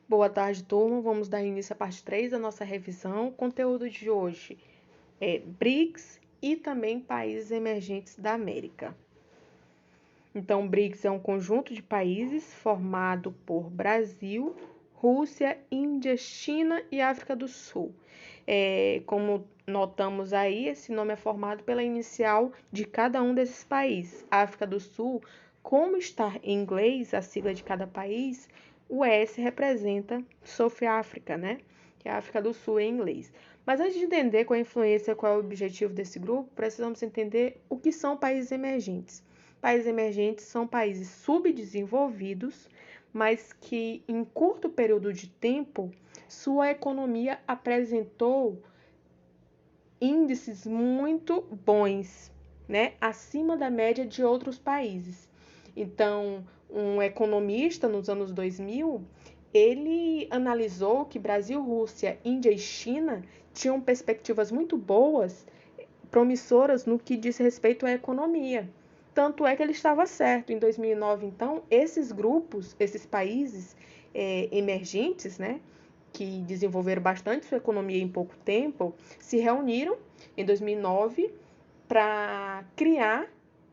Boa tarde, turma. Vamos dar início à parte 3 da nossa revisão. O conteúdo de hoje é BRICS e também países emergentes da América. Então, o BRICS é um conjunto de países formado por Brasil, Rússia, Índia, China e África do Sul. Como notamos aí, esse nome é formado pela inicial de cada um desses países. A África do Sul, como está em inglês, a sigla de cada país, o S representa South Africa, né? Que é a África do Sul em inglês. Mas antes de entender qual a influência, qual é o objetivo desse grupo, precisamos entender o que são países emergentes. Países emergentes são países subdesenvolvidos, mas que em curto período de tempo sua economia apresentou índices muito bons, né, acima da média de outros países. Então, um economista nos anos 2000, ele analisou que Brasil, Rússia, Índia e China tinham perspectivas muito boas, promissoras no que diz respeito à economia. Tanto é que ele estava certo. Em 2009, então, esses grupos, esses países emergentes, né, que desenvolveram bastante sua economia em pouco tempo, se reuniram em 2009 para criar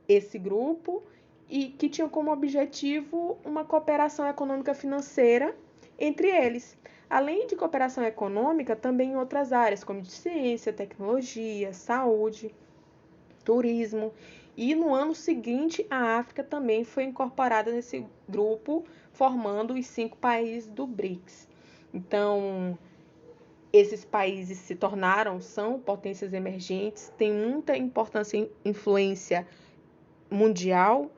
esse grupo e que tinha como objetivo uma cooperação econômica financeira entre eles. Além de cooperação econômica, também em outras áreas, como de ciência, tecnologia, saúde, turismo. E no ano seguinte, a África também foi incorporada nesse grupo, formando os 5 países do BRICS. Então, esses países são potências emergentes, têm muita importância e influência mundial,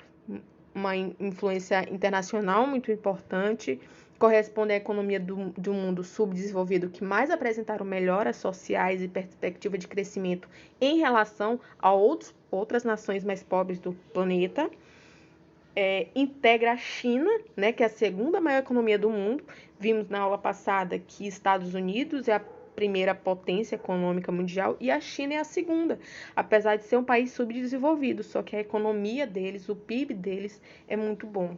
uma influência internacional muito importante, corresponde à economia do mundo subdesenvolvido que mais apresentaram melhoras sociais e perspectiva de crescimento em relação a outras nações mais pobres do planeta. Integra a China, né, que é a segunda maior economia do mundo. Vimos na aula passada que Estados Unidos é a primeira potência econômica mundial e a China é a segunda, apesar de ser um país subdesenvolvido, só que a economia deles, o PIB deles é muito bom.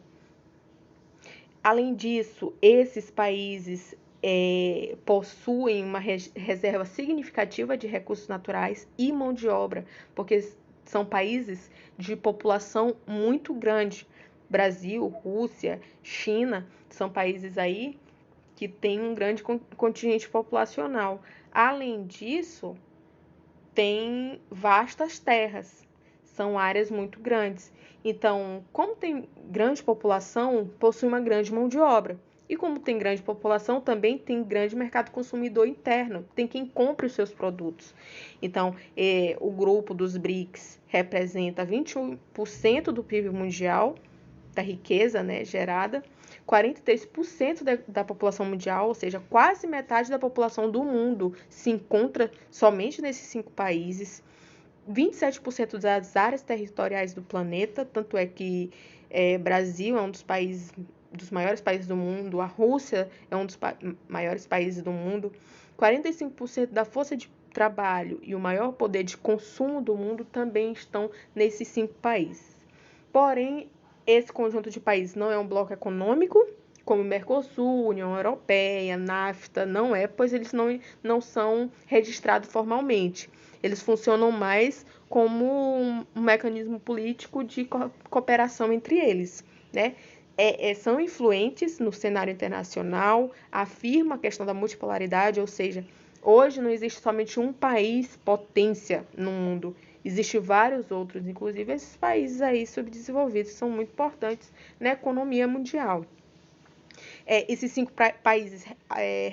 Além disso, esses países possuem uma reserva significativa de recursos naturais e mão de obra, porque são países de população muito grande. Brasil, Rússia, China, são países aí que têm um grande contingente populacional. Além disso, tem vastas terras, são áreas muito grandes. Então, como tem grande população, possui uma grande mão de obra. E como tem grande população, também tem grande mercado consumidor interno, tem quem compre os seus produtos. Então, o grupo dos BRICS representa 21% do PIB mundial, da riqueza, né, gerada, 43% da população mundial, ou seja, quase metade da população do mundo se encontra somente nesses 5 países. 27% das áreas territoriais do planeta, tanto é que Brasil é um dos maiores países do mundo, a Rússia é um dos maiores países do mundo, 45% da força de trabalho e o maior poder de consumo do mundo também estão nesses 5 países. Porém, esse conjunto de países não é um bloco econômico, como Mercosul, União Europeia, NAFTA, não é, pois eles não são registrados formalmente. Eles funcionam mais como um mecanismo político de cooperação entre eles, né? São influentes no cenário internacional, afirma a questão da multipolaridade, ou seja, hoje não existe somente um país potência no mundo, existem vários outros, inclusive esses países aí subdesenvolvidos são muito importantes na economia mundial. Esses 5 países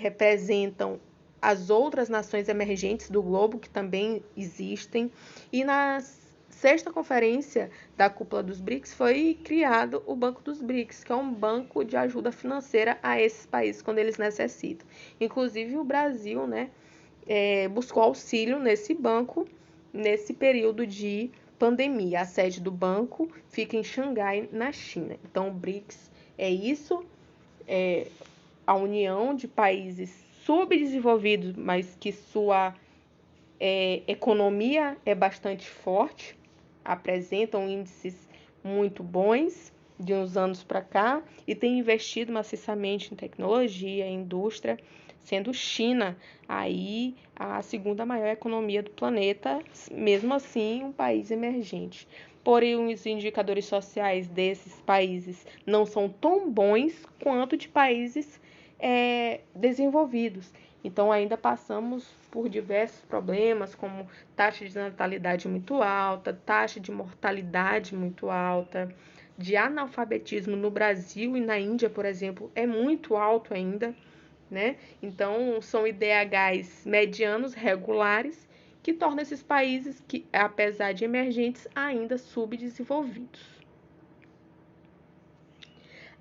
representam as outras nações emergentes do globo, que também existem, e na 6ª conferência da cúpula dos BRICS foi criado o Banco dos BRICS, que é um banco de ajuda financeira a esses países quando eles necessitam. Inclusive o Brasil, né, buscou auxílio nesse banco nesse período de pandemia. A sede do banco fica em Xangai, na China. Então, o BRICS é isso, a união de países subdesenvolvidos, mas que sua economia é bastante forte, apresentam índices muito bons de uns anos para cá e tem investido maciçamente em tecnologia, em indústria, sendo China aí a segunda maior economia do planeta, mesmo assim um país emergente. Porém, os indicadores sociais desses países não são tão bons quanto de países desenvolvidos. Então, ainda passamos por diversos problemas, como taxa de natalidade muito alta, taxa de mortalidade muito alta, de analfabetismo no Brasil e na Índia, por exemplo, é muito alto ainda, né? Então, são IDHs medianos regulares que tornam esses países, que, apesar de emergentes, ainda subdesenvolvidos.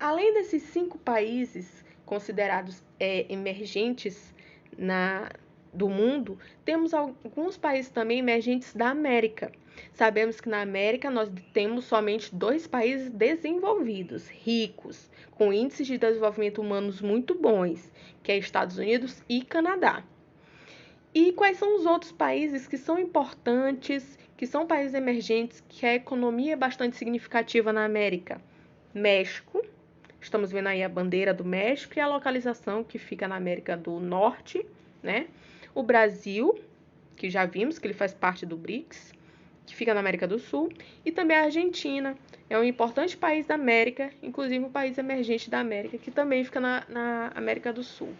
Além desses 5 países considerados emergentes do mundo, temos alguns países também emergentes da América. Sabemos que na América nós temos somente 2 países desenvolvidos, ricos, com índices de desenvolvimento humanos muito bons, que é Estados Unidos e Canadá. E quais são os outros países que são importantes, que são países emergentes, que a economia é bastante significativa na América? México, estamos vendo aí a bandeira do México e a localização que fica na América do Norte, né? O Brasil, que já vimos que ele faz parte do BRICS, que fica na América do Sul, e também a Argentina, é um importante país da América, inclusive um país emergente da América, que também fica na América do Sul.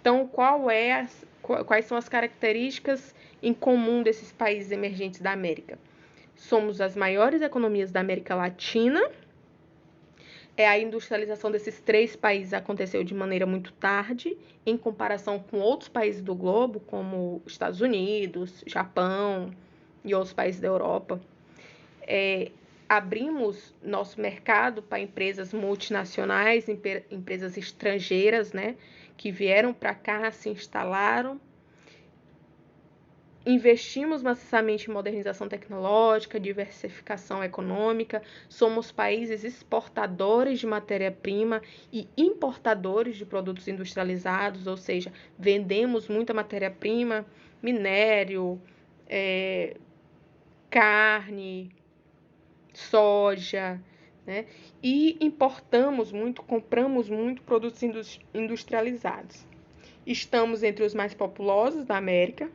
Então, quais são as características em comum desses países emergentes da América? Somos as maiores economias da América Latina. A industrialização desses 3 países aconteceu de maneira muito tarde, em comparação com outros países do globo, como Estados Unidos, Japão e outros países da Europa. Abrimos nosso mercado para empresas multinacionais, empresas estrangeiras, né, que vieram para cá, se instalaram. Investimos maciçamente em modernização tecnológica, diversificação econômica, somos países exportadores de matéria-prima e importadores de produtos industrializados, ou seja, vendemos muita matéria-prima, minério, carne, soja, né? E importamos muito, compramos muito produtos industrializados. Estamos entre os mais populosos da América.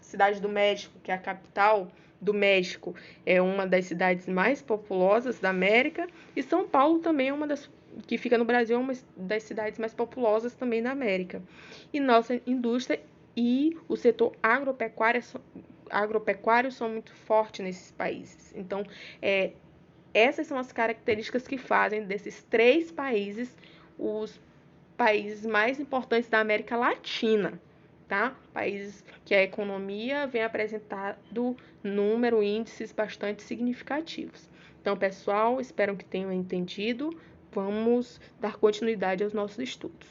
Cidade do México, que é a capital do México, é uma das cidades mais populosas da América, e São Paulo também é uma das que fica no Brasil, é uma das cidades mais populosas também da América. E nossa indústria e o setor agropecuário são muito fortes nesses países. Então, essas são as características que fazem desses 3 países os países mais importantes da América Latina. Tá? Países que a economia vem apresentando índices bastante significativos. Então, pessoal, espero que tenham entendido. Vamos dar continuidade aos nossos estudos.